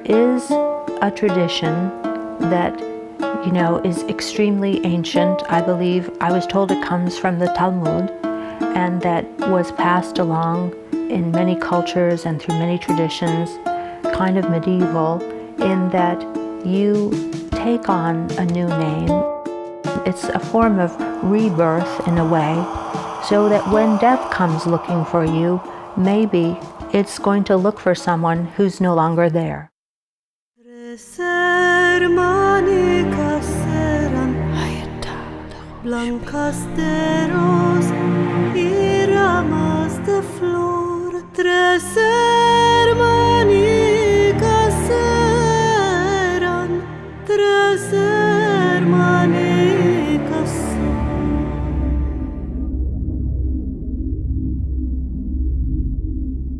is a tradition that, is extremely ancient. I believe, I was told it comes from the Talmud, and that was passed along in many cultures and through many traditions, kind of medieval, in that you take on a new name. It's a form of rebirth in a way, so that when death comes looking for you, maybe it's going to look for someone who's no longer there.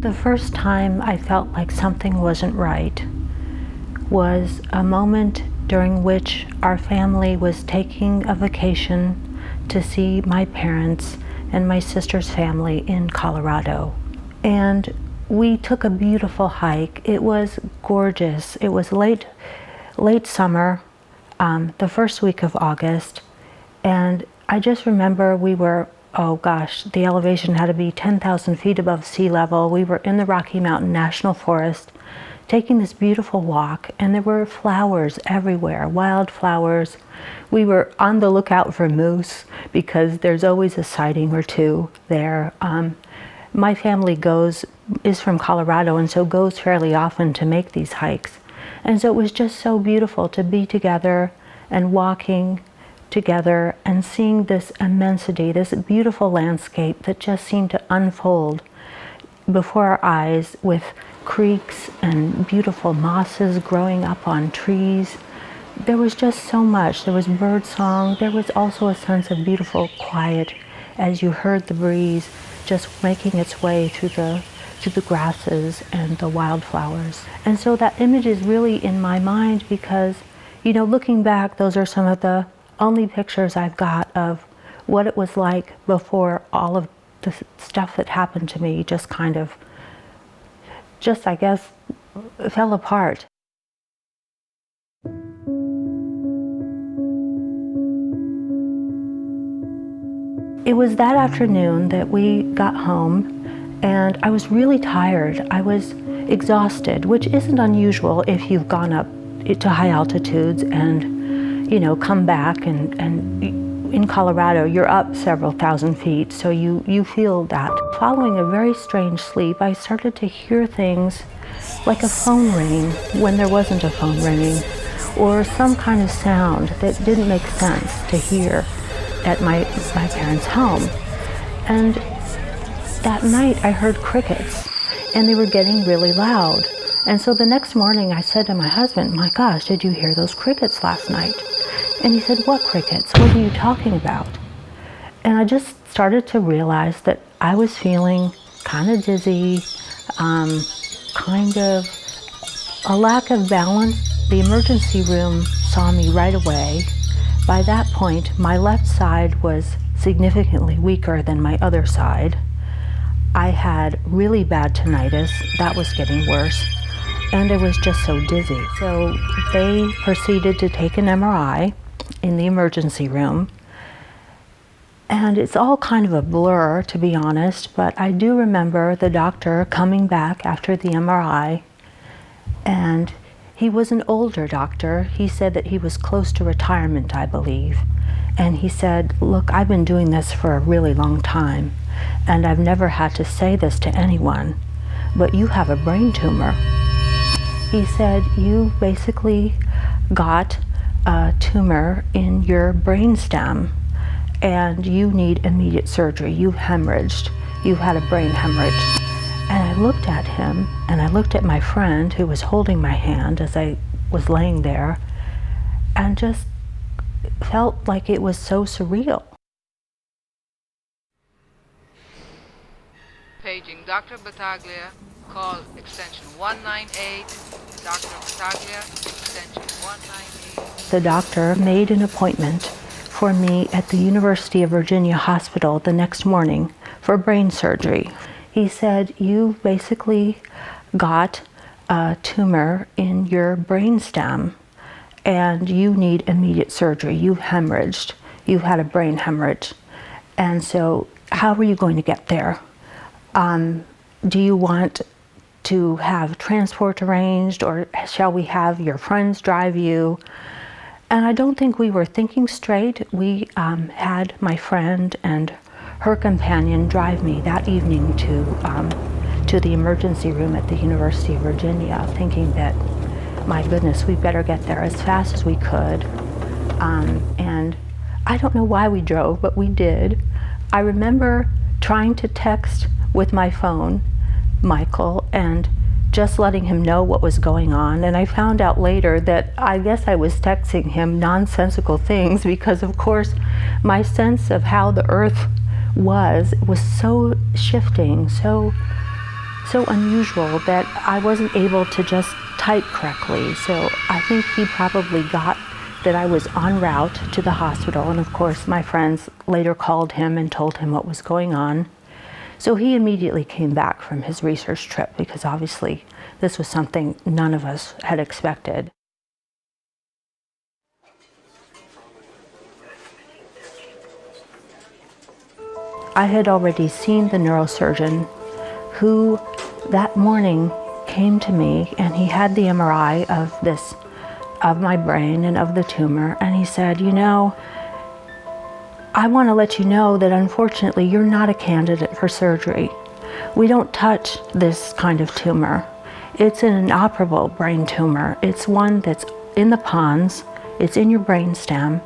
The first time I felt like something wasn't right was a moment during which our family was taking a vacation to see my parents and my sister's family in Colorado. And we took a beautiful hike. It was gorgeous. It was late summer, the first week of August. And I just remember we were, the elevation had to be 10,000 feet above sea level. We were in the Rocky Mountain National Forest taking this beautiful walk, and there were flowers everywhere, wildflowers. We were on the lookout for moose because there's always a sighting or two there. My family is from Colorado, and so goes fairly often to make these hikes. And so it was just so beautiful to be together and walking together and seeing this immensity, this beautiful landscape that just seemed to unfold before our eyes, with creeks and beautiful mosses growing up on trees. There was just so much. There was bird song. There was also a sense of beautiful quiet as you heard the breeze just making its way through the grasses and the wildflowers. And so that image is really in my mind because, looking back, those are some of the only pictures I've got of what it was like before all of the stuff that happened to me I guess, fell apart. It was that afternoon that we got home, and I was really tired. I was exhausted, which isn't unusual if you've gone up to high altitudes and, come back and in Colorado, you're up several thousand feet, so you feel that. Following a very strange sleep, I started to hear things like a phone ringing when there wasn't a phone ringing, or some kind of sound that didn't make sense to hear at my parents' home. And that night I heard crickets, and they were getting really loud. And so the next morning I said to my husband, "My gosh, did you hear those crickets last night?" And he said, "What crickets? What are you talking about?" And I just started to realize that I was feeling kind of dizzy, kind of a lack of balance. The emergency room saw me right away. By that point, my left side was significantly weaker than my other side. I had really bad tinnitus. That was getting worse. And I was just so dizzy. So they proceeded to take an MRI in the emergency room. And it's all kind of a blur, to be honest, but I do remember the doctor coming back after the MRI, and he was an older doctor. He said that he was close to retirement, I believe. And he said, "Look, I've been doing this for a really long time, and I've never had to say this to anyone, but you have a brain tumor." He said, "You basically got a tumor in your brainstem, and you need immediate surgery. You've hemorrhaged. You've had a brain hemorrhage." And I looked at him, and I looked at my friend who was holding my hand as I was laying there, and just felt like it was so surreal. Paging Dr. Battaglia, call extension 198, Dr. Battaglia, extension 198. The doctor made an appointment for me at the University of Virginia Hospital the next morning for brain surgery. He said, "You basically got a tumor in your brainstem and you need immediate surgery. You've hemorrhaged. You've had a brain hemorrhage. And so how are you going to get there? Do you want to have transport arranged, or shall we have your friends drive you? And I don't think we were thinking straight. We had my friend and her companion drive me that evening to the emergency room at the University of Virginia, thinking that, my goodness, we better get there as fast as we could. And I don't know why we drove, but we did. I remember trying to text with my phone Michael and just letting him know what was going on. And I found out later that I guess I was texting him nonsensical things because, of course, my sense of how the earth was so shifting, so unusual that I wasn't able to just type correctly. So I think he probably got that I was en route to the hospital. And of course, my friends later called him and told him what was going on. So he immediately came back from his research trip because obviously this was something none of us had expected. I had already seen the neurosurgeon who that morning came to me, and he had the MRI of my brain and of the tumor, and he said, you know, I want to let you know that unfortunately you're not a candidate for surgery. We don't touch this kind of tumor. It's an inoperable brain tumor. It's one that's in the pons, it's in your brainstem,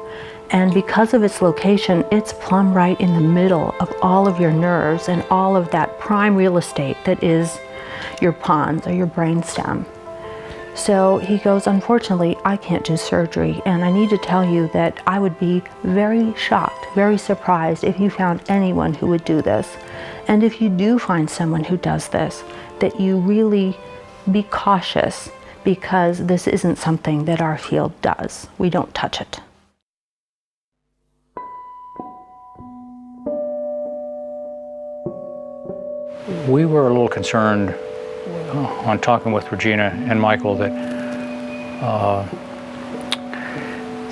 and because of its location, it's plumb right in the middle of all of your nerves and all of that prime real estate that is your pons or your brainstem. So he goes, unfortunately, I can't do surgery, and I need to tell you that I would be very shocked, very surprised if you found anyone who would do this. And if you do find someone who does this, that you really be cautious, because this isn't something that our field does. We don't touch it. We were a little concerned on talking with Regina and Michael that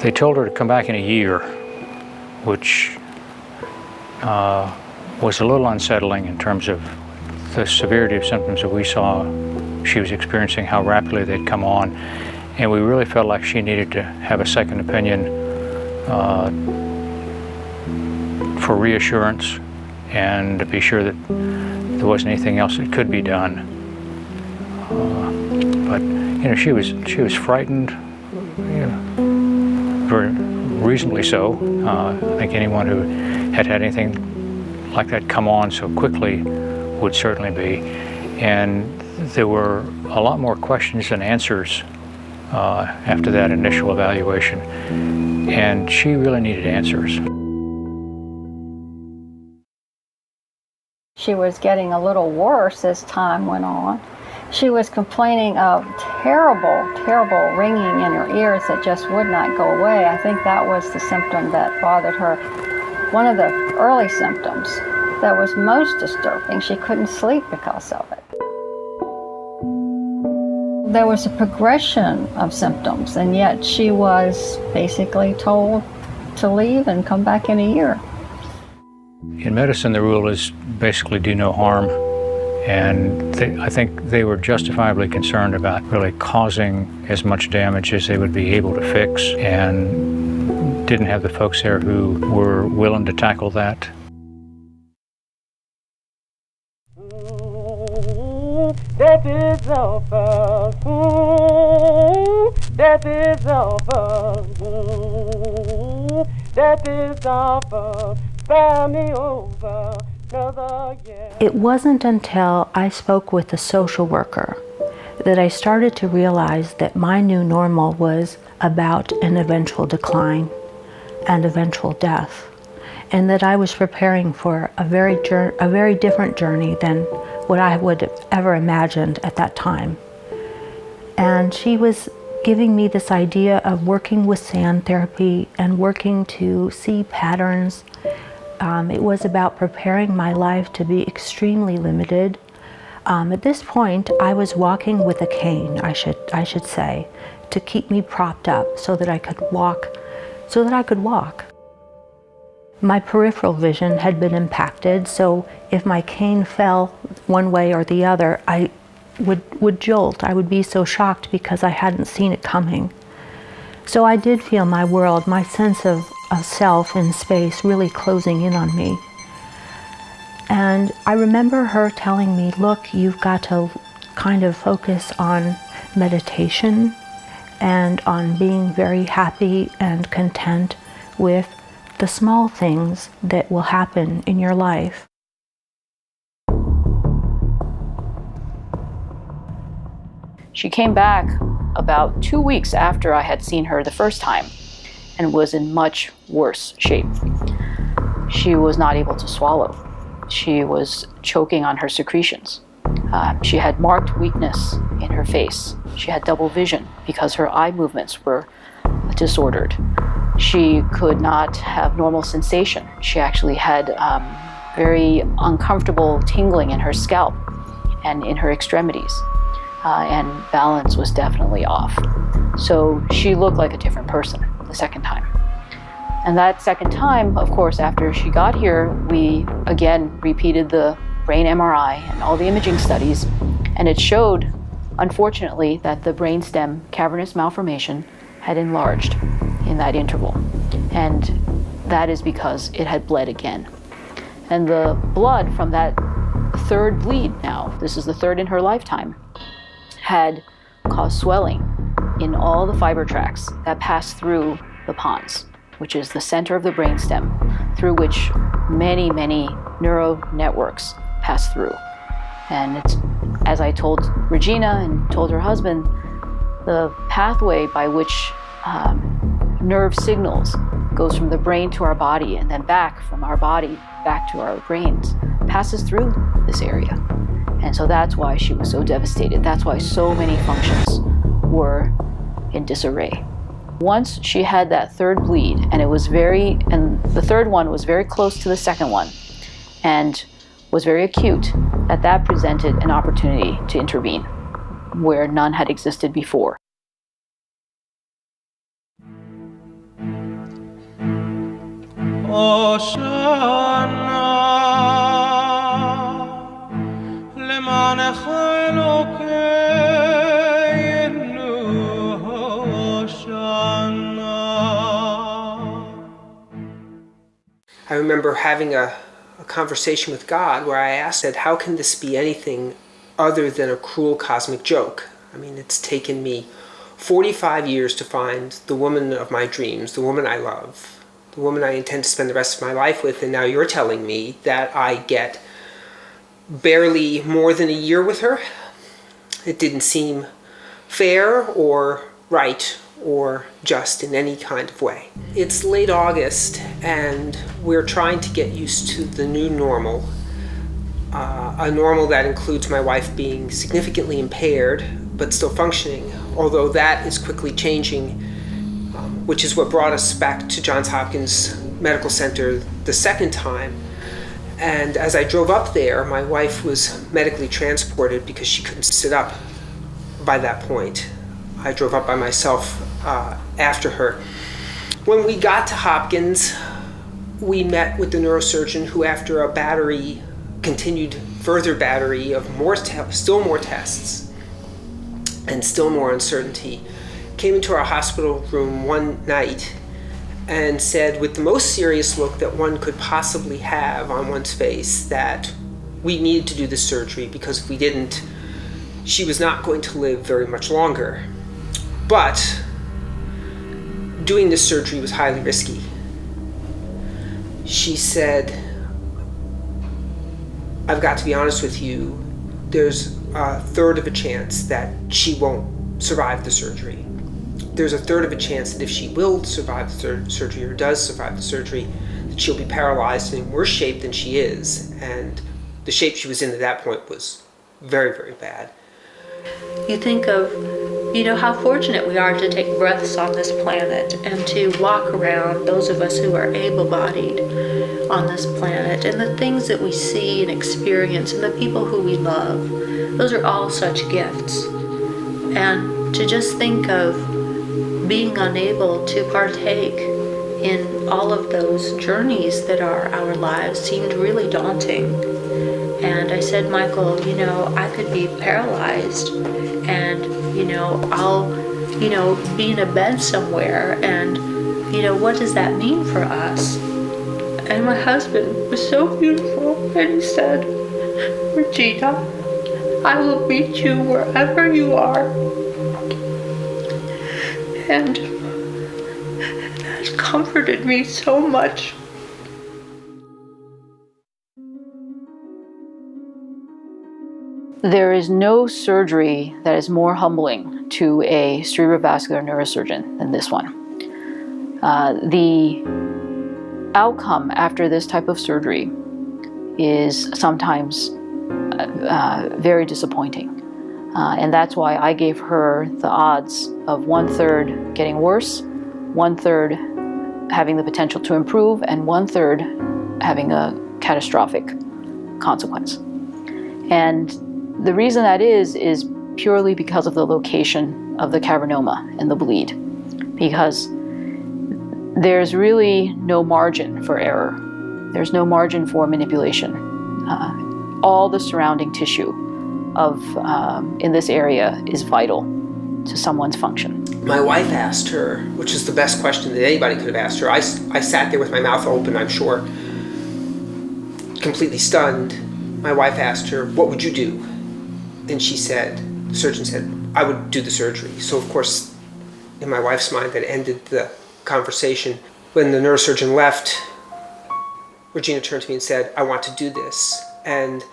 they told her to come back in a year, which was a little unsettling in terms of the severity of symptoms that we saw she was experiencing, how rapidly they'd come on. And we really felt like she needed to have a second opinion for reassurance and to be sure that there wasn't anything else that could be done. But you know, she was frightened, you know, very reasonably so. I think anyone who had anything like that come on so quickly would certainly be. And there were a lot more questions than answers after that initial evaluation, and she really needed answers. She was getting a little worse as time went on. She was complaining of terrible, terrible ringing in her ears that just would not go away. I think that was the symptom that bothered her. One of the early symptoms that was most disturbing. She couldn't sleep because of it. There was a progression of symptoms, and yet she was basically told to leave and come back in a year. In medicine, the rule is basically do no harm, and I think they were justifiably concerned about really causing as much damage as they would be able to fix, and didn't have the folks there who were willing to tackle that. Death is over. Death is over. Death is over. Bear me over another year. It wasn't until I spoke with a social worker that I started to realize that my new normal was about an eventual decline and eventual death, and that I was preparing for a very different journey than what I would have ever imagined at that time. And she was giving me this idea of working with sand therapy and working to see patterns. It was about preparing my life to be extremely limited. At this point, I was walking with a cane, I should say, to keep me propped up so that I could walk. My peripheral vision had been impacted, so if my cane fell one way or the other, I would jolt. I would be so shocked because I hadn't seen it coming. So I did feel my world, my sense of self in space really closing in on me. And I remember her telling me, look, you've got to kind of focus on meditation and on being very happy and content with the small things that will happen in your life. She came back about 2 weeks after I had seen her the first time and was in much worse shape. She was not able to swallow. She was choking on her secretions. She had marked weakness in her face. She had double vision because her eye movements were disordered. She could not have normal sensation. She actually had very uncomfortable tingling in her scalp and in her extremities. And balance was definitely off. So she looked like a different person the second time. And that second time, of course, after she got here, we again repeated the brain MRI and all the imaging studies, and it showed, unfortunately, that the brainstem cavernous malformation had enlarged in that interval. And that is because it had bled again. And the blood from that third bleed now, this is the third in her lifetime, had caused swelling in all the fiber tracts that pass through the pons, which is the center of the brainstem, through which many, many neural networks pass through. And it's, as I told Regina and told her husband, the pathway by which nerve signals goes from the brain to our body and then back from our body back to our brains passes through this area. And so that's why she was so devastated. That's why so many functions were in disarray. Once she had that third bleed, and the third one was very close to the second one and was very acute, that presented an opportunity to intervene where none had existed before. I remember having a conversation with God where I asked, how can this be anything other than a cruel cosmic joke? I mean, it's taken me 45 years to find the woman of my dreams, the woman I love, the woman I intend to spend the rest of my life with, and now you're telling me that I get barely more than a year with her? It didn't seem fair or right or just in any kind of way. It's late August and we're trying to get used to the new normal, a normal that includes my wife being significantly impaired but still functioning, although that is quickly changing, which is what brought us back to Johns Hopkins Medical Center the second time. And as I drove up there, my wife was medically transported because she couldn't sit up by that point. I drove up by myself after her. When we got to Hopkins, we met with the neurosurgeon who, after a continued further battery of still more tests and still more uncertainty, came into our hospital room one night and said, with the most serious look that one could possibly have on one's face, that we needed to do this surgery because if we didn't, she was not going to live very much longer. But doing this surgery was highly risky. She said, I've got to be honest with you, there's a third of a chance that she won't survive the surgery. There's a third of a chance that if she will survive the surgery or does survive the surgery, that she'll be paralyzed and in worse shape than she is. And the shape she was in at that point was very, very bad. You think of how fortunate we are to take breaths on this planet and to walk around, those of us who are able-bodied on this planet, and the things that we see and experience and the people who we love. Those are all such gifts. And to just think of being unable to partake in all of those journeys that are our lives seemed really daunting. And I said, Michael, I could be paralyzed and, I'll, be in a bed somewhere, and, what does that mean for us? And my husband was so beautiful, and he said, Regina, I will meet you wherever you are. And that comforted me so much. There is no surgery that is more humbling to a cerebrovascular neurosurgeon than this one. The outcome after this type of surgery is sometimes very disappointing. And that's why I gave her the odds of 1/3 getting worse, 1/3 having the potential to improve, and 1/3 having a catastrophic consequence. And the reason that is purely because of the location of the cavernoma and the bleed, because there's really no margin for error. There's no margin for manipulation. All the surrounding tissue in this area is vital to someone's function. My wife asked her, which is the best question that anybody could have asked her. I sat there with my mouth open, I'm sure, completely stunned. My wife asked her, what would you do? And she said, the surgeon said, I would do the surgery. So of course, in my wife's mind, that ended the conversation. When the neurosurgeon left, Regina turned to me and said, I want to do this. And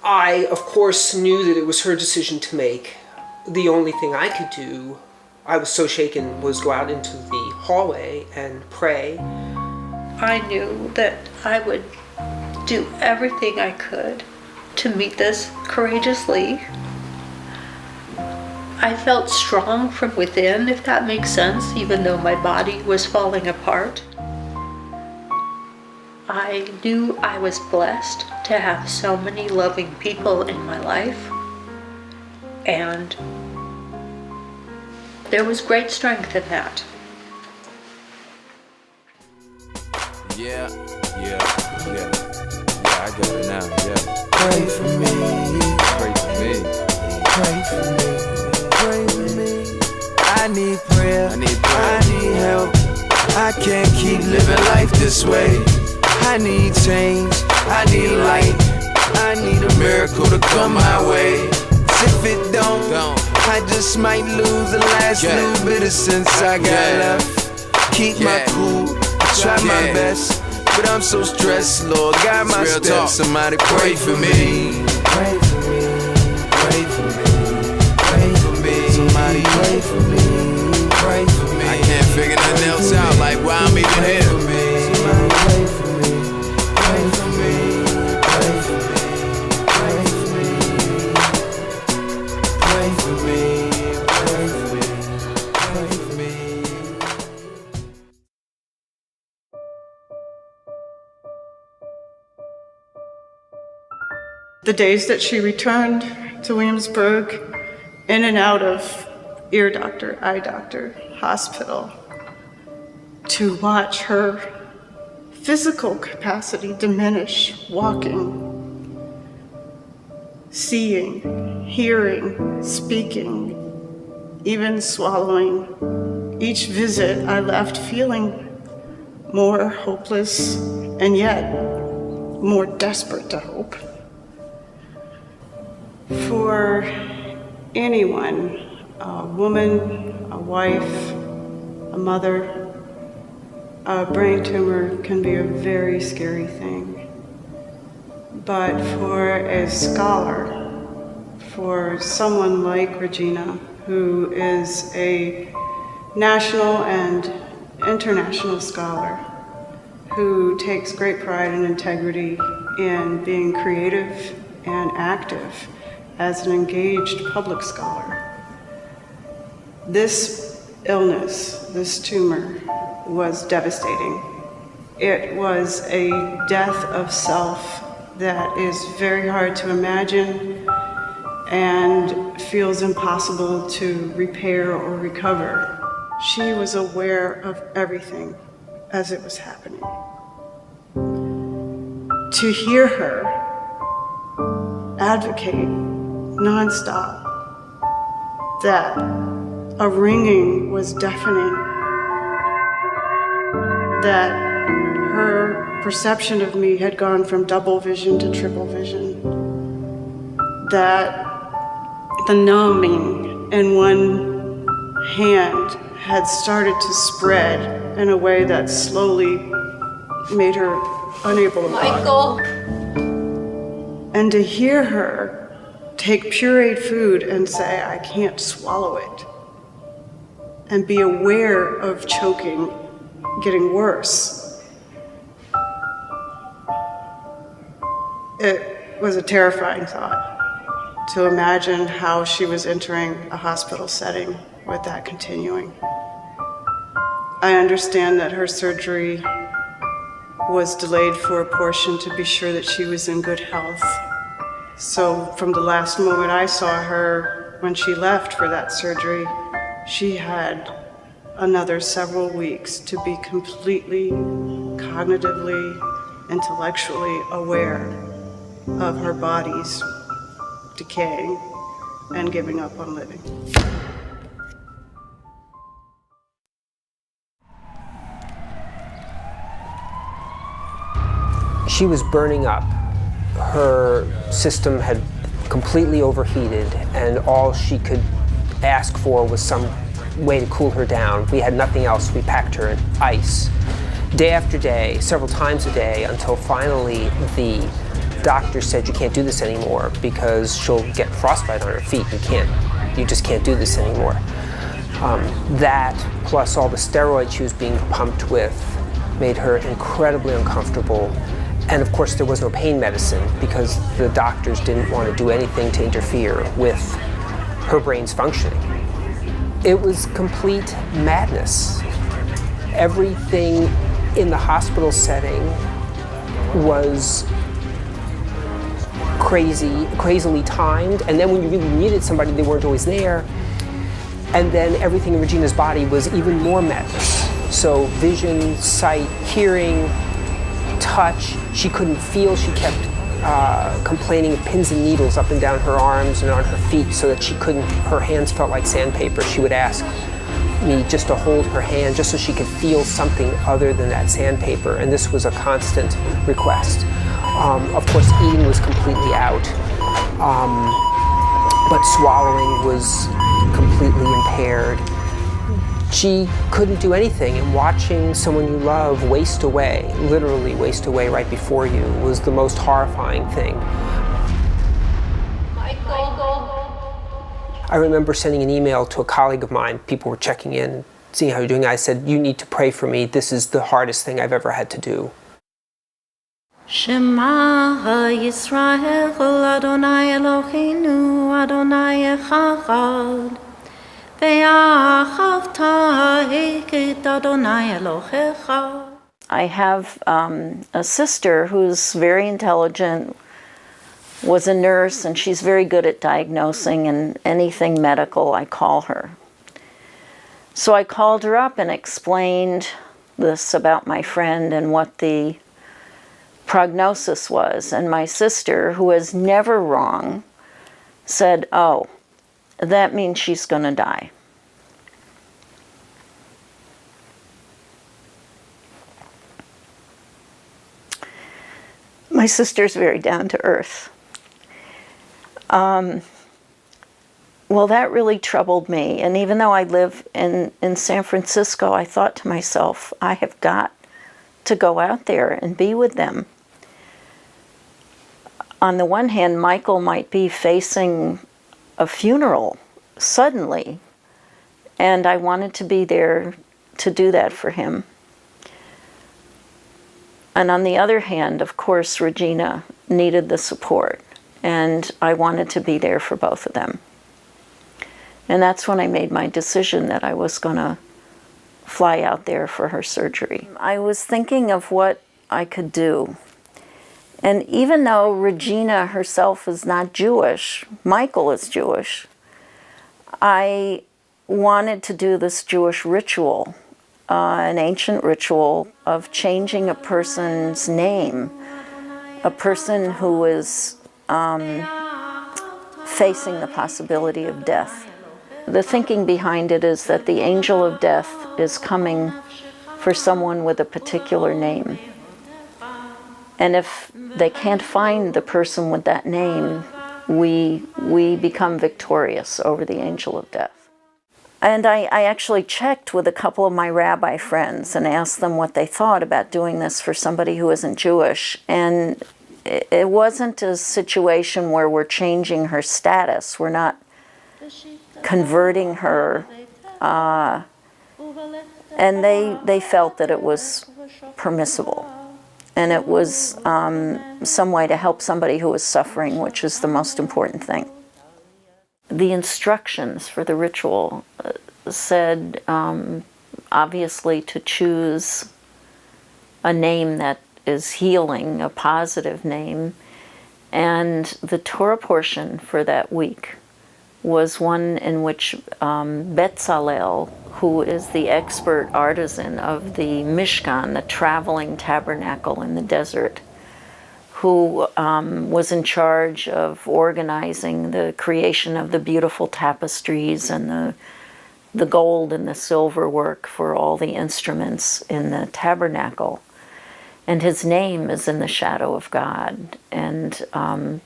I, of course, knew that it was her decision to make. The only thing I could do, I was so shaken, was go out into the hallway and pray. I knew that I would do everything I could to meet this courageously. I felt strong from within, if that makes sense, even though my body was falling apart. I knew I was blessed to have so many loving people in my life, and there was great strength in that. Yeah, I got it now, yeah. Pray for me, pray for me, pray for me, pray for me. I need prayer, I need help. I can't keep living life this way. I need change, I need light. I need a miracle to come my way. If it don't, I just might lose the last little bit of sense I got left. Keep my cool, try my best. But I'm so stressed, Lord, guide my steps. Somebody pray for me. Pray for me, pray for me, pray for me. Somebody pray for me, pray for me. I can't figure nothing else out, like why I'm even here. Somebody pray for me, pray for me, pray for me, pray for me, pray for me, pray for me, pray for me. The days that she returned to Williamsburg, in and out of ear doctor, eye doctor, hospital, to watch her physical capacity diminish, walking, seeing, hearing, speaking, even swallowing. Each visit I left feeling more hopeless and yet more desperate to hope. For anyone, a woman, a wife, a mother, a brain tumor can be a very scary thing. But for a scholar, for someone like Regina, who is a national and international scholar, who takes great pride and integrity in being creative and active as an engaged public scholar, This illness, this tumor, was devastating. It was a death of self that is very hard to imagine and feels impossible to repair or recover. She was aware of everything as it was happening. To hear her advocate nonstop that a ringing was deafening, that her perception of me had gone from double vision to triple vision, that the numbing in one hand had started to spread in a way that slowly made her unable to walk. And to hear her take pureed food and say, I can't swallow it, and be aware of choking getting worse. It was a terrifying thought to imagine how she was entering a hospital setting with that continuing. I understand that her surgery was delayed for a portion to be sure that she was in good health. So from the last moment I saw her when she left for that surgery, she had another several weeks to be completely cognitively, intellectually aware of her body's decaying and giving up on living. She was burning up. Her system had completely overheated, and all she could ask for was some way to cool her down. We had nothing else. We packed her in ice day after day, several times a day, until finally the doctor said, you can't do this anymore because she'll get frostbite on her feet. You just can't do this anymore. That plus all the steroids she was being pumped with made her incredibly uncomfortable. And of course there was no pain medicine because the doctors didn't want to do anything to interfere with her brain's functioning. It was complete madness. Everything in the hospital setting was crazily timed, and then when you really needed somebody, they weren't always there. And then everything in Regina's body was even more madness. So vision, sight, hearing, touch, she couldn't feel. She kept complaining of pins and needles up and down her arms and on her feet so that she couldn't, her hands felt like sandpaper. She would ask me just to hold her hand just so she could feel something other than that sandpaper, and this was a constant request. Of course, eating was completely out, but swallowing was completely impaired. She couldn't do anything, and watching someone you love waste away, literally waste away right before you, was the most horrifying thing. I remember sending an email to a colleague of mine. People were checking in, seeing how you're doing. I said, you need to pray for me. This is the hardest thing I've ever had to do. Shema Yisrael Adonai Eloheinu Adonai Echad Ve'achavta Eked Adonai Elohecha. I have a sister who's very intelligent, was a nurse, and she's very good at diagnosing, and anything medical I call her. So I called her up and explained this about my friend and what the prognosis was, and my sister, who is never wrong, said, oh, that means she's going to die. My sister's very down to earth. Well, that really troubled me, and even though I live in San Francisco, I thought to myself, I have got to go out there and be with them. On the one hand, Michael might be facing a funeral suddenly, and I wanted to be there to do that for him. And on the other hand, of course, Regina needed the support, and I wanted to be there for both of them. And that's when I made my decision that I was going to fly out there for her surgery. I was thinking of what I could do. And even though Regina herself is not Jewish, Michael is Jewish, I wanted to do this Jewish ritual, an ancient ritual of changing a person's name, a person who is facing the possibility of death. The thinking behind it is that the angel of death is coming for someone with a particular name. And if they can't find the person with that name, we become victorious over the angel of death. And I actually checked with a couple of my rabbi friends and asked them what they thought about doing this for somebody who isn't Jewish. And it wasn't a situation where we're changing her status. We're not converting her. And they felt that it was permissible. And it was some way to help somebody who was suffering, which is the most important thing. The instructions for the ritual said, obviously, to choose a name that is healing, a positive name. And the Torah portion for that week was one in which Betzalel, who is the expert artisan of the Mishkan, the traveling tabernacle in the desert, who was in charge of organizing the creation of the beautiful tapestries and the gold and the silver work for all the instruments in the tabernacle. And his name is in the shadow of God. And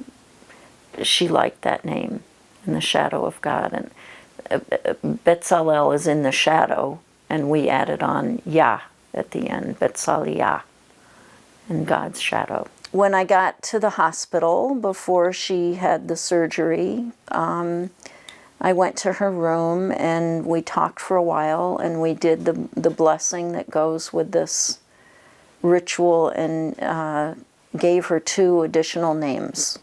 she liked that name, in the shadow of God. And Betzalel is in the shadow, and we added on Yah at the end, Betzalel, in God's shadow. When I got to the hospital before she had the surgery, I went to her room and we talked for a while, and we did the blessing that goes with this ritual, and gave her 2 additional names.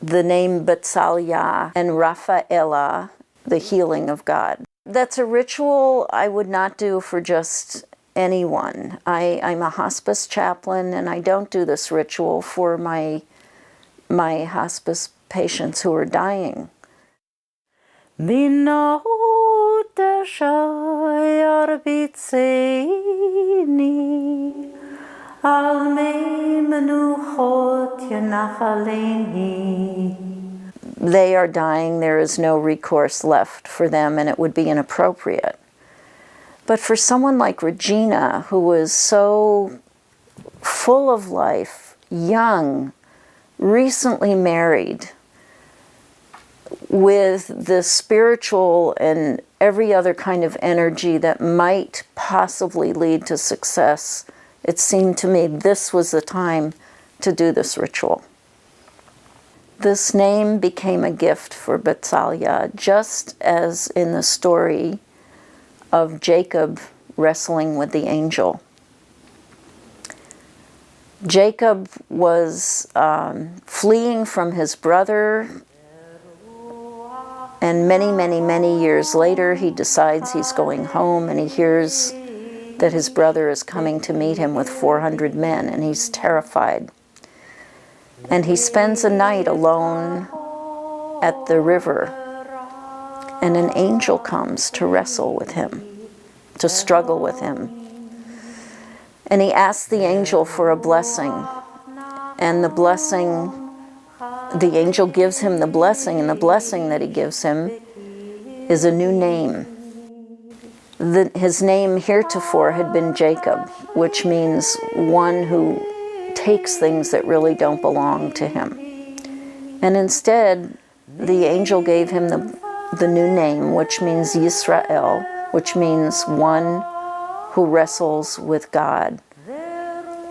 The name Betzalel and Raphaela, the healing of God. That's a ritual I would not do for just anyone. I'm a hospice chaplain, and I don't do this ritual for my hospice patients who are dying. They are dying, there is no recourse left for them, and it would be inappropriate. But for someone like Regina, who was so full of life, young, recently married, with the spiritual and every other kind of energy that might possibly lead to success, it seemed to me this was the time to do this ritual. This name became a gift for Betzalel, just as in the story of Jacob wrestling with the angel. Jacob was fleeing from his brother, and many years later he decides he's going home, and he hears that his brother is coming to meet him with 400 men, and he's terrified. And he spends a night alone at the river, and an angel comes to wrestle with him, to struggle with him. And he asks the angel for a blessing, and the angel gives him the blessing, and the blessing that he gives him is a new name. His name heretofore had been Jacob, which means one who takes things that really don't belong to him. And instead, the angel gave him the new name, which means Yisrael, which means one who wrestles with God.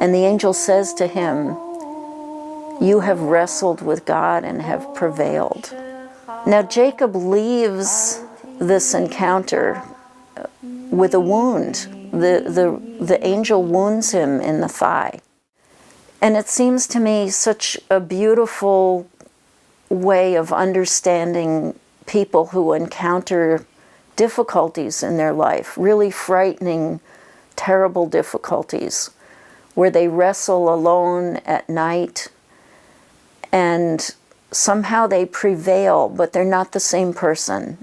And the angel says to him, "You have wrestled with God and have prevailed." Now Jacob leaves this encounter with a wound. The angel wounds him in the thigh. And it seems to me such a beautiful way of understanding people who encounter difficulties in their life, really frightening, terrible difficulties, where they wrestle alone at night and somehow they prevail, but they're not the same person.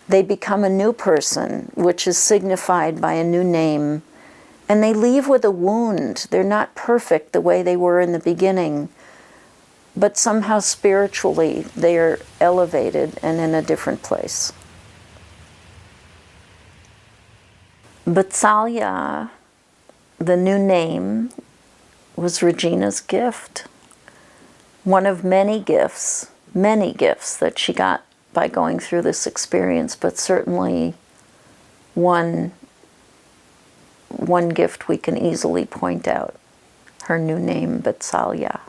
They become a new person, which is signified by a new name, and they leave with a wound. They're not perfect the way they were in the beginning, but somehow spiritually they are elevated and in a different place. Batsalia, the new name, was Regina's gift. One of many gifts that she got by going through this experience, but certainly one gift we can easily point out, her new name, Batsalia.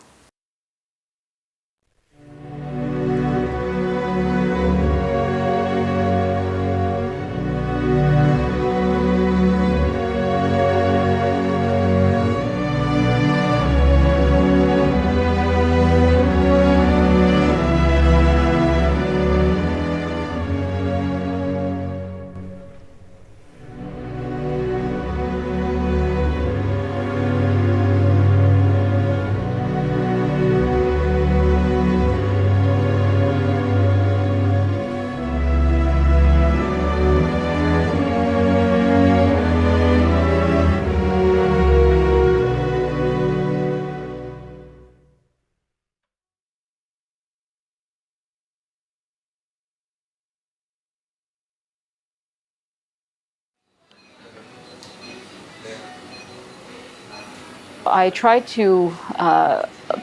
I tried to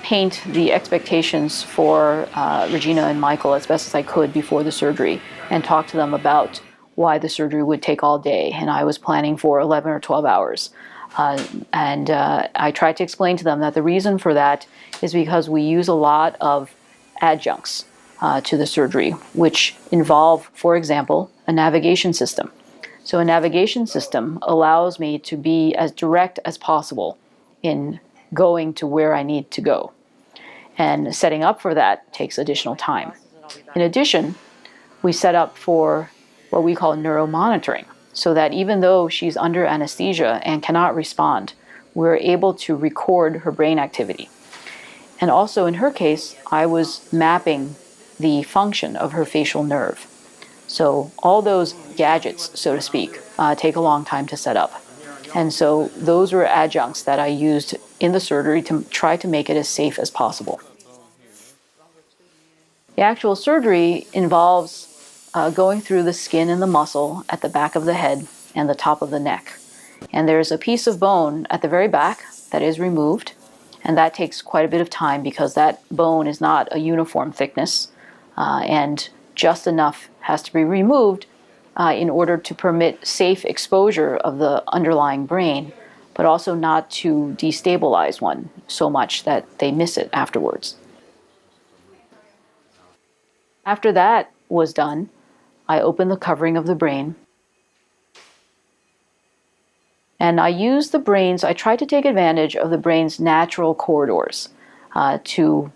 paint the expectations for Regina and Michael as best as I could before the surgery and talk to them about why the surgery would take all day, and I was planning for 11 or 12 hours. I tried to explain to them that the reason for that is because we use a lot of adjuncts to the surgery, which involve, for example, a navigation system. So a navigation system allows me to be as direct as possible in going to where I need to go. And setting up for that takes additional time. In addition, we set up for what we call neuromonitoring, so that even though she's under anesthesia and cannot respond, we're able to record her brain activity. And also in her case, I was mapping the function of her facial nerve. So all those gadgets, so to speak, take a long time to set up. And so those were adjuncts that I used in the surgery to try to make it as safe as possible. The actual surgery involves going through the skin and the muscle at the back of the head and the top of the neck. And there's a piece of bone at the very back that is removed, and that takes quite a bit of time because that bone is not a uniform thickness, and just enough has to be removed in order to permit safe exposure of the underlying brain, but also not to destabilize one so much that they miss it afterwards. After that was done, I opened the covering of the brain, and I used the brain's, I tried to take advantage of the brain's natural corridors to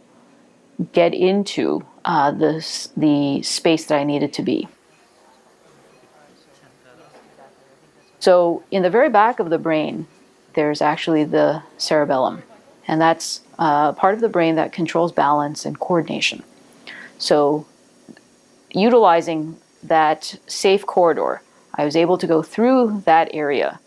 get into the space that I needed to be. So in the very back of the brain, there's actually the cerebellum, and that's part of the brain that controls balance and coordination. So utilizing that safe corridor, I was able to go through that area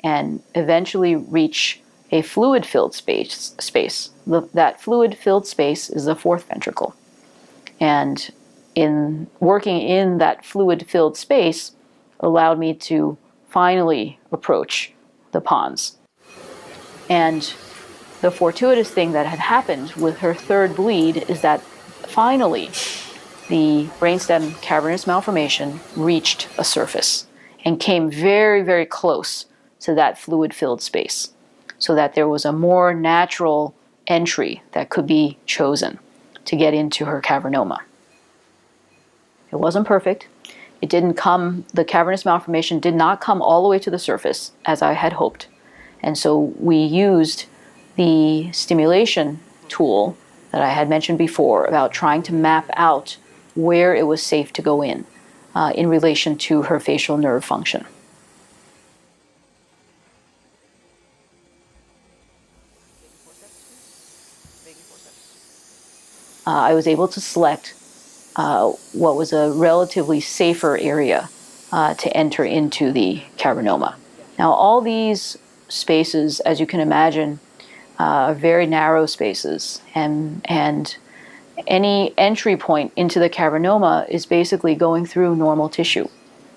and eventually reach a fluid-filled space. That fluid-filled space is the fourth ventricle. And in working in that fluid-filled space allowed me to finally approach the pons. And the fortuitous thing that had happened with her third bleed is that finally the brainstem cavernous malformation reached a surface and came very, very close to that fluid-filled space, so that there was a more natural entry that could be chosen to get into her cavernoma. It wasn't perfect. It didn't come, the cavernous malformation did not come all the way to the surface as I had hoped. And so we used the stimulation tool that I had mentioned before about trying to map out where it was safe to go in relation to her facial nerve function. I was able to select what was a relatively safer area to enter into the cavernoma. Now, all these spaces, as you can imagine, are very narrow spaces, and any entry point into the cavernoma is basically going through normal tissue.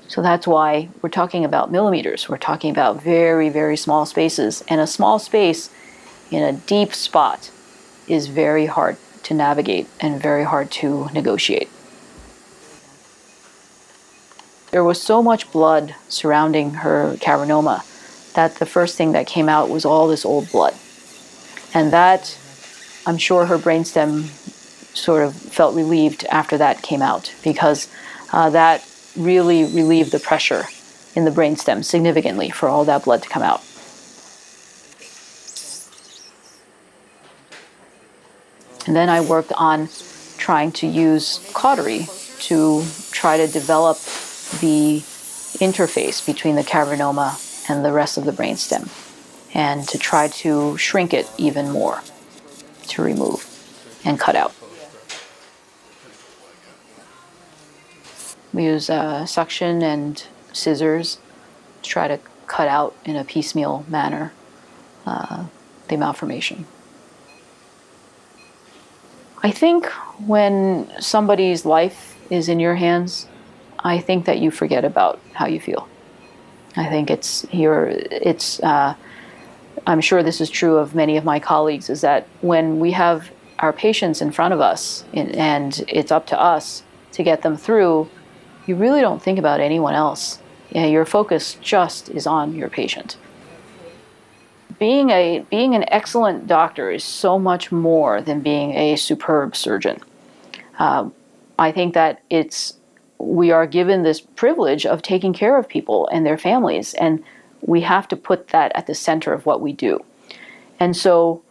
So that's why we're talking about millimeters. We're talking about very, very small spaces, and a small space in a deep spot is very hard to navigate and very hard to negotiate. There was so much blood surrounding her cavernoma that the first thing that came out was all this old blood. And that, I'm sure her brainstem sort of felt relieved after that came out, because that really relieved the pressure in the brainstem significantly for all that blood to come out. And then I worked on trying to use cautery to try to develop the interface between the cavernoma and the rest of the brainstem, and to try to shrink it even more, to remove and cut out. We use suction and scissors to try to cut out in a piecemeal manner the malformation. I think when somebody's life is in your hands, I think that you forget about how you feel. I think I'm sure this is true of many of my colleagues, is that when we have our patients in front of us and it's up to us to get them through, you really don't think about anyone else. Your focus just is on your patient. Being an excellent doctor is so much more than being a superb surgeon. I think that we are given this privilege of taking care of people and their families, and we have to put that at the center of what we do. And so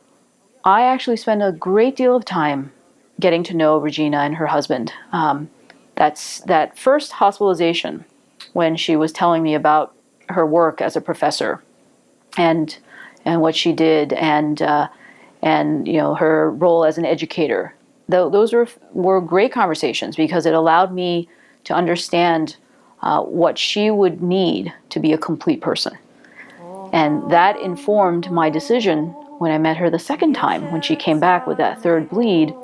I actually spend a great deal of time getting to know Regina and her husband. That first hospitalization, when she was telling me about her work as a professor and what she did, and her role as an educator. Those were great conversations, because it allowed me to understand what she would need to be a complete person. And that informed my decision when I met her the second time, when she came back with that third bleed.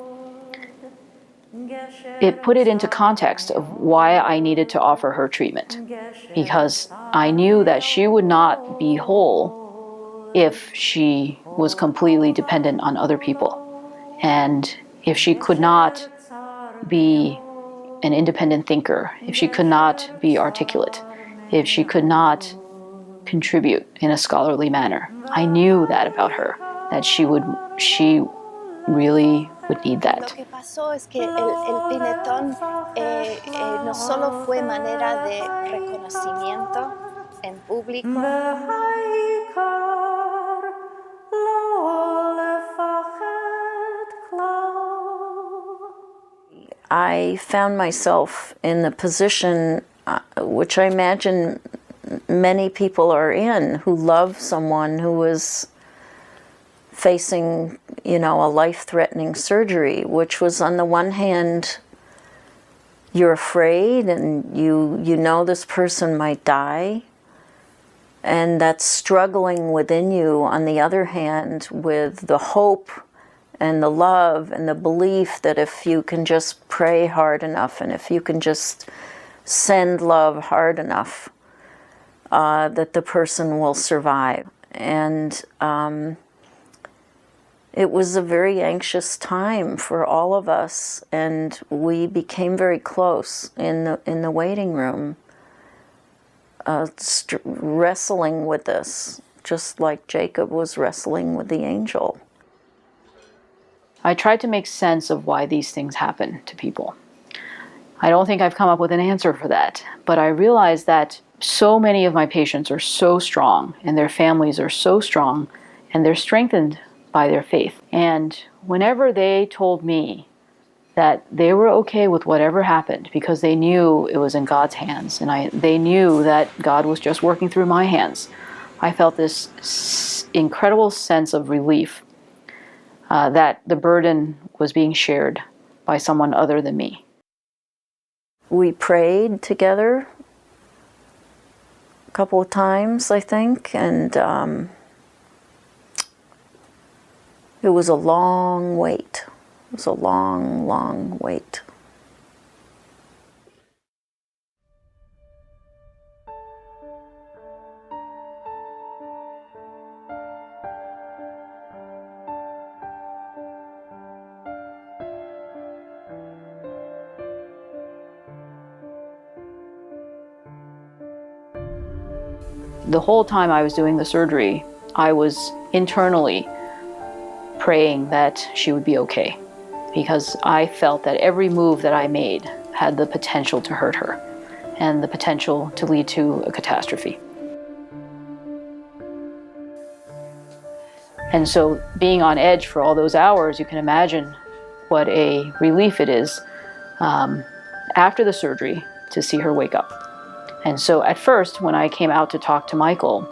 It put it into context of why I needed to offer her treatment, because I knew that she would not be whole if she was completely dependent on other people, and if she could not be an independent thinker, if she could not be articulate, if she could not contribute in a scholarly manner. I knew that about her, that she really would need that. Lo que pasó es que el pinetón no solo fue manera de reconocimiento en público. I found myself in the position which I imagine many people are in, who love someone who was facing, a life-threatening surgery, which was, on the one hand, you're afraid and you know this person might die, and that's struggling within you, on the other hand, with the hope and the love and the belief that if you can just pray hard enough, and if you can just send love hard enough, that the person will survive. And it was a very anxious time for all of us, and we became very close in the waiting room, wrestling with this, just like Jacob was wrestling with the angel. I tried to make sense of why these things happen to people. I don't think I've come up with an answer for that, but I realized that so many of my patients are so strong, and their families are so strong, and they're strengthened by their faith. And whenever they told me that they were okay with whatever happened because they knew it was in God's hands, and they knew that God was just working through my hands. I felt this incredible sense of relief that the burden was being shared by someone other than me. We prayed together a couple of times, I think, and it was a long wait. It was a long, long wait. The whole time I was doing the surgery, I was internally praying that she would be okay, because I felt that every move that I made had the potential to hurt her and the potential to lead to a catastrophe. And so being on edge for all those hours, you can imagine what a relief it is after the surgery to see her wake up. And so at first, when I came out to talk to Michael,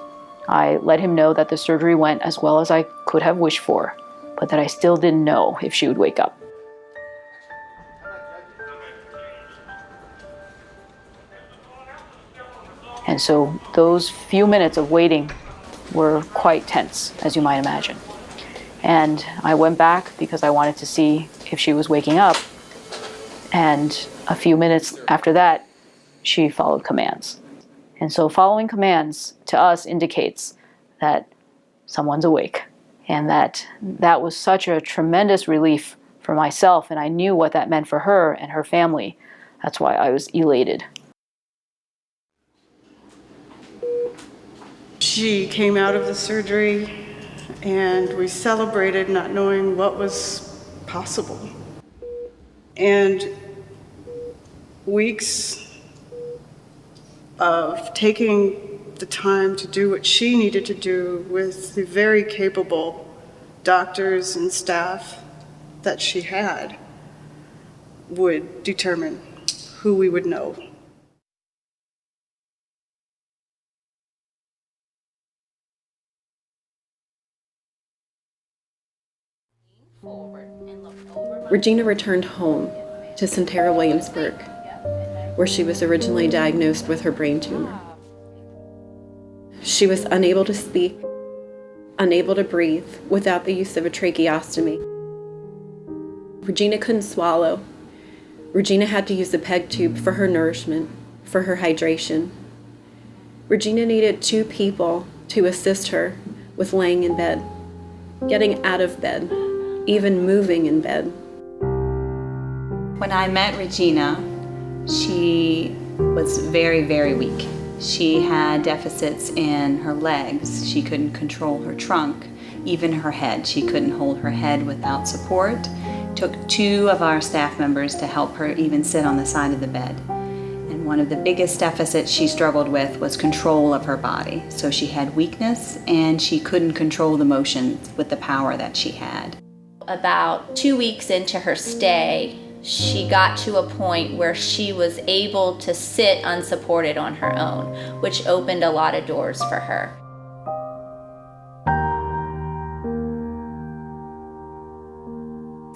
I let him know that the surgery went as well as I could have wished for, but that I still didn't know if she would wake up. And so those few minutes of waiting were quite tense, as you might imagine. And I went back because I wanted to see if she was waking up. And a few minutes after that, she followed commands. And so following commands to us indicates that someone's awake, and that was such a tremendous relief for myself, and I knew what that meant for her and her family. That's why I was elated. She came out of the surgery and we celebrated not knowing what was possible. And weeks of taking the time to do what she needed to do with the very capable doctors and staff that she had would determine who we would know. Regina returned home to Centera, Williamsburg, where she was originally diagnosed with her brain tumor. She was unable to speak, unable to breathe without the use of a tracheostomy. Regina couldn't swallow. Regina had to use a PEG tube for her nourishment, for her hydration. Regina needed 2 people to assist her with laying in bed, getting out of bed, even moving in bed. When I met Regina, she was very, very weak. She had deficits in her legs. She couldn't control her trunk, even her head. She couldn't hold her head without support. It took 2 of our staff members to help her even sit on the side of the bed. And one of the biggest deficits she struggled with was control of her body. So she had weakness and she couldn't control the motions with the power that she had. About 2 weeks into her stay, she got to a point where she was able to sit unsupported on her own, which opened a lot of doors for her.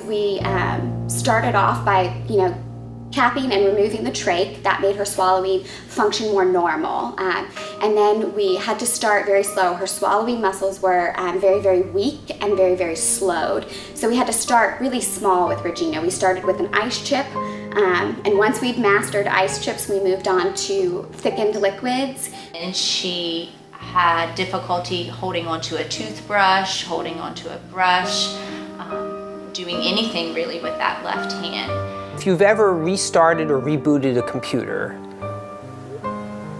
We started off by, capping and removing the trach. That made her swallowing function more normal. And then we had to start very slow. Her swallowing muscles were very, very weak and very, very slowed. So we had to start really small with Regina. We started with an ice chip. And once we'd mastered ice chips, we moved on to thickened liquids. And she had difficulty holding onto a toothbrush, holding onto a brush, doing anything really with that left hand. If you've ever restarted or rebooted a computer,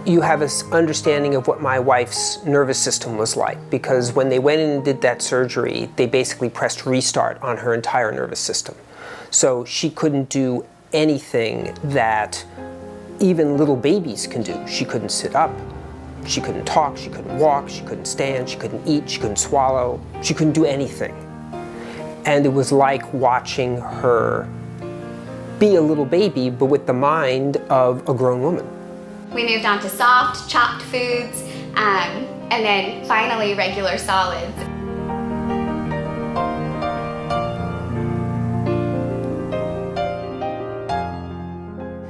you have an understanding of what my wife's nervous system was like, because when they went in and did that surgery, they basically pressed restart on her entire nervous system. So she couldn't do anything that even little babies can do. She couldn't sit up, she couldn't talk, she couldn't walk, she couldn't stand, she couldn't eat, she couldn't swallow, she couldn't do anything. And it was like watching her be a little baby, but with the mind of a grown woman. We moved on to soft, chopped foods, and then finally regular solids.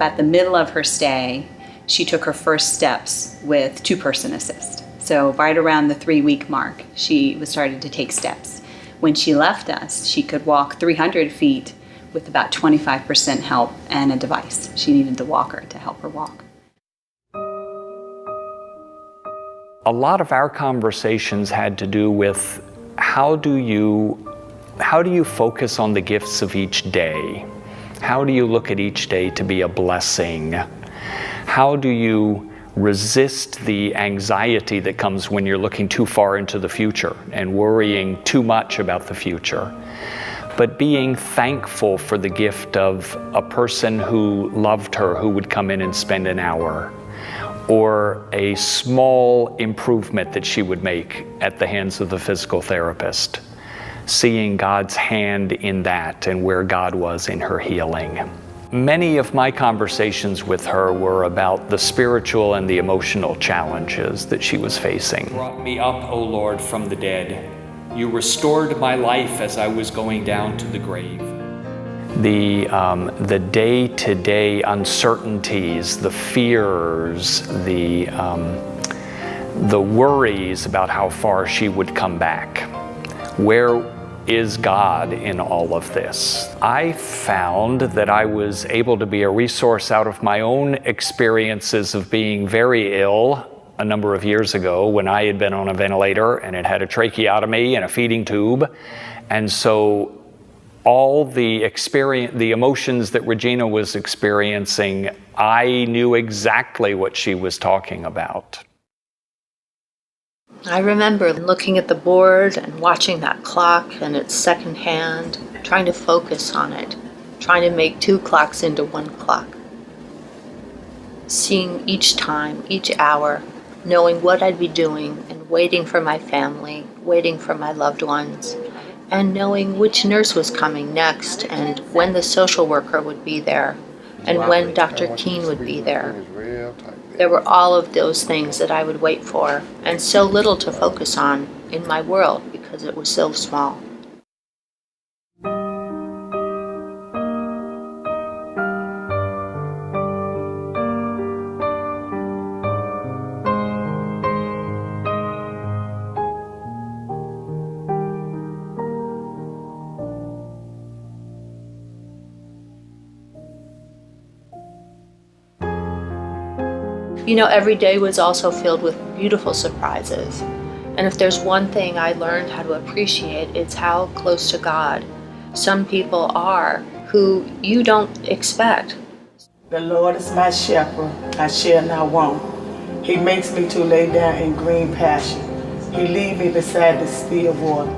At the middle of her stay, she took her first steps with two-person assist. So right around the 3-week mark, she was starting to take steps. When she left us, she could walk 300 feet with about 25% help and a device. She needed the walker to help her walk. A lot of our conversations had to do with how do you focus on the gifts of each day? How do you look at each day to be a blessing? How do you resist the anxiety that comes when you're looking too far into the future and worrying too much about the future? But being thankful for the gift of a person who loved her, who would come in and spend an hour, or a small improvement that she would make at the hands of the physical therapist. Seeing God's hand in that and where God was in her healing. Many of my conversations with her were about the spiritual and the emotional challenges that she was facing. You brought me up, O Lord, from the dead. You restored my life as I was going down to the grave. The day-to-day uncertainties, the fears, the worries about how far she would come back. Where is God in all of this? I found that I was able to be a resource out of my own experiences of being very ill a number of years ago when I had been on a ventilator and had had a tracheotomy and a feeding tube. And so all the emotions that Regina was experiencing, I knew exactly what she was talking about. I remember looking at the board and watching that clock and its second hand, trying to focus on it, trying to make 2 clocks into 1 clock. Seeing each time, each hour, knowing what I'd be doing and waiting for my family, waiting for my loved ones, and knowing which nurse was coming next and when the social worker would be there and when Dr. Keene would be there. There were all of those things that I would wait for, and so little to focus on in my world because it was so small. You know, every day was also filled with beautiful surprises. And if there's one thing I learned how to appreciate, it's how close to God some people are who you don't expect. The Lord is my shepherd, I shall not want. He makes me to lay down in green pasture. He leads me beside the still water.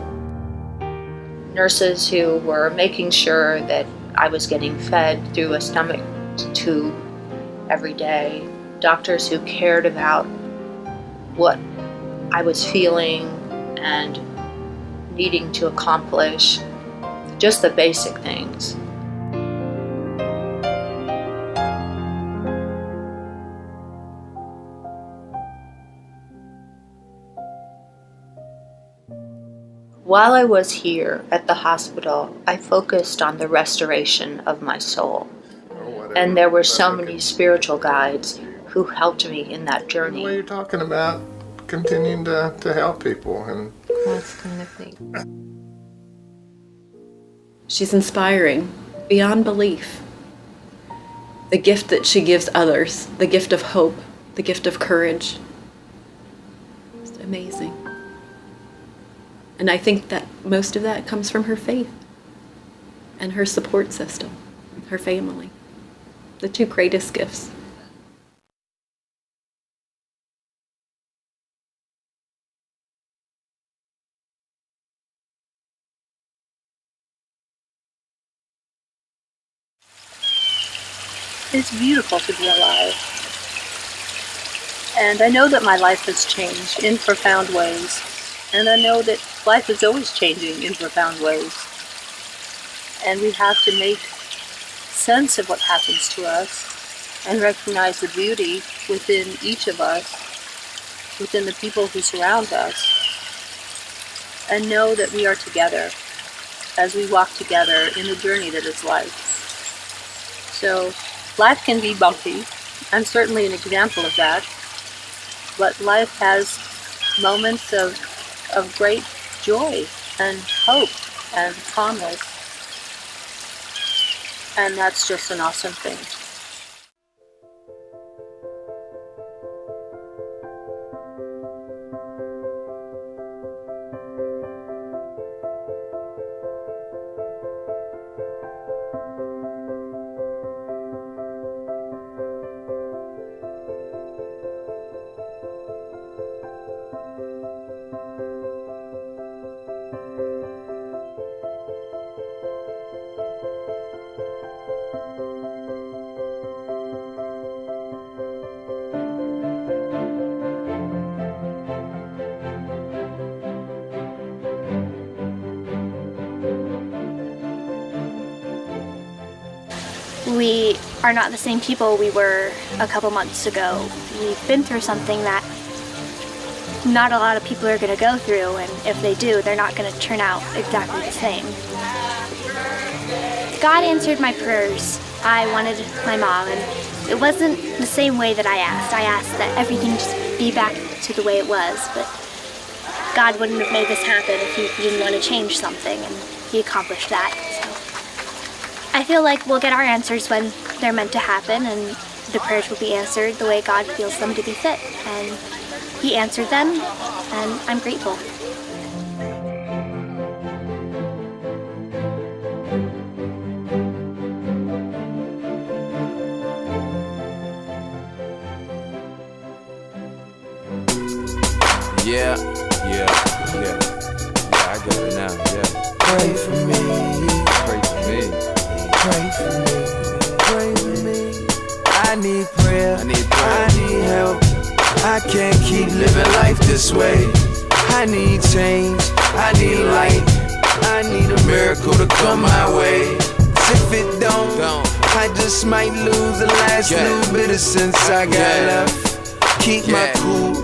Nurses who were making sure that I was getting fed through a stomach tube every day. Doctors who cared about what I was feeling and needing to accomplish, just the basic things. While I was here at the hospital, I focused on the restoration of my soul. And there were so many spiritual guides who helped me in that journey. What you're talking about, continuing to help people and that kind of thing. She's inspiring beyond belief. The gift that she gives others, the gift of hope, the gift of courage. It's amazing. And I think that most of that comes from her faith and her support system, her family. The 2 greatest gifts. It's beautiful to be alive. And I know that my life has changed in profound ways. And I know that life is always changing in profound ways. And we have to make sense of what happens to us and recognize the beauty within each of us, within the people who surround us, and know that we are together as we walk together in the journey that is life. So life can be bumpy. I'm certainly an example of that. But life has moments of great joy and hope and promise. And that's just an awesome thing. We are not the same people we were a couple months ago. We've been through something that not a lot of people are going to go through, and if they do, they're not going to turn out exactly the same. God answered my prayers. I wanted my mom, and it wasn't the same way that I asked. I asked that everything just be back to the way it was, but God wouldn't have made this happen if He didn't want to change something, and He accomplished that. So I feel like we'll get our answers when they're meant to happen, and the prayers will be answered the way God feels them to be fit. And He answered them, and I'm grateful. Yeah, I got it now, yeah. Pray for me, pray for me, pray for me, pray for me. I need prayer, I need help. I can't keep living life this way. I need change, I need light. I need a miracle to come my way. If it don't, I just might lose the last little bit of sense I got left. Keep my cool,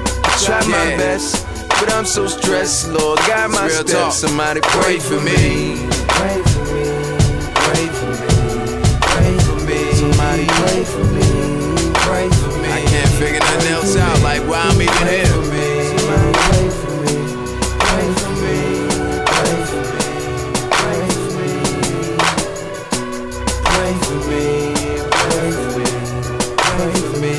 try my best, but I'm so stressed, Lord, guide my steps. Somebody pray for me. Pray for me, pray for me, pray for me. Somebody pray for me, pray for me. I can't figure nothing else out, like why I'm even here. Somebody pray for me, pray for me, pray for me, pray for me, pray for me, pray for me, pray for me.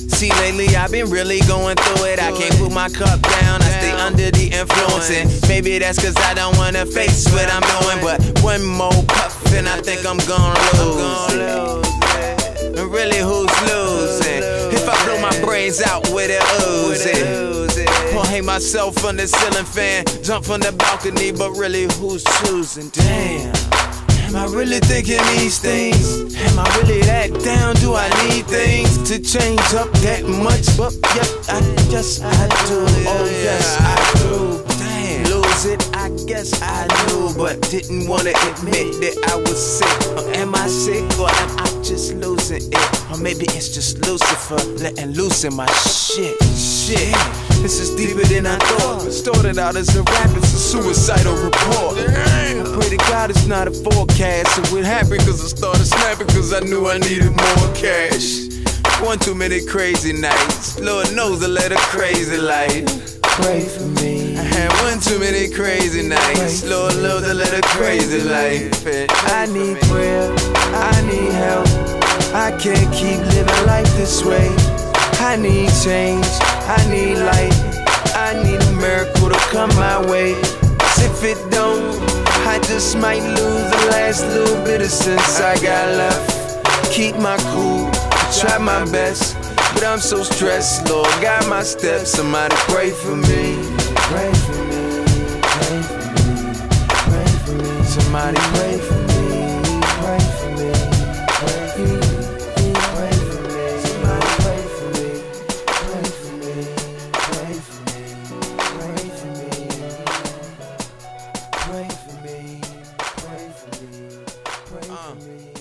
See, lately I've been really going through it. I can't put my cup down, I stay under the influence. And maybe that's cause I don't wanna face what I'm doing. But one more puff and I think I'm gonna lose. And really, who's losing? If I blow my brains out with it oozing, or hang myself on the ceiling fan, jump from the balcony, but really, who's choosing? Damn. Am I really thinking these things? Am I really that down? Do I need things to change up that much? But yep, I do. Oh yes, I do. Damn, lose it, I guess I knew, but didn't wanna admit that I was sick. Or am I sick, or am I just losing it? Or maybe it's just Lucifer letting loose in my shit. This is deeper than I thought. It started out as a rap, it's a suicidal report. I pray to God it's not a forecast. So it happened cause I started snapping cause I knew I needed more cash. One too many crazy nights, Lord knows I led a crazy life. Pray for me. I had one too many crazy nights, Lord knows I led a crazy life. I need prayer, I need help. I can't keep living life this way. I need change, I need light. I need a miracle to come my way. If it don't, I just might lose the last little bit of sense I got left. Keep my cool, try my best, but I'm so stressed, Lord, guide my steps. Somebody pray for me. Pray for me, pray for me, pray for me. Somebody pray for me, pray for me, pray for me. for me.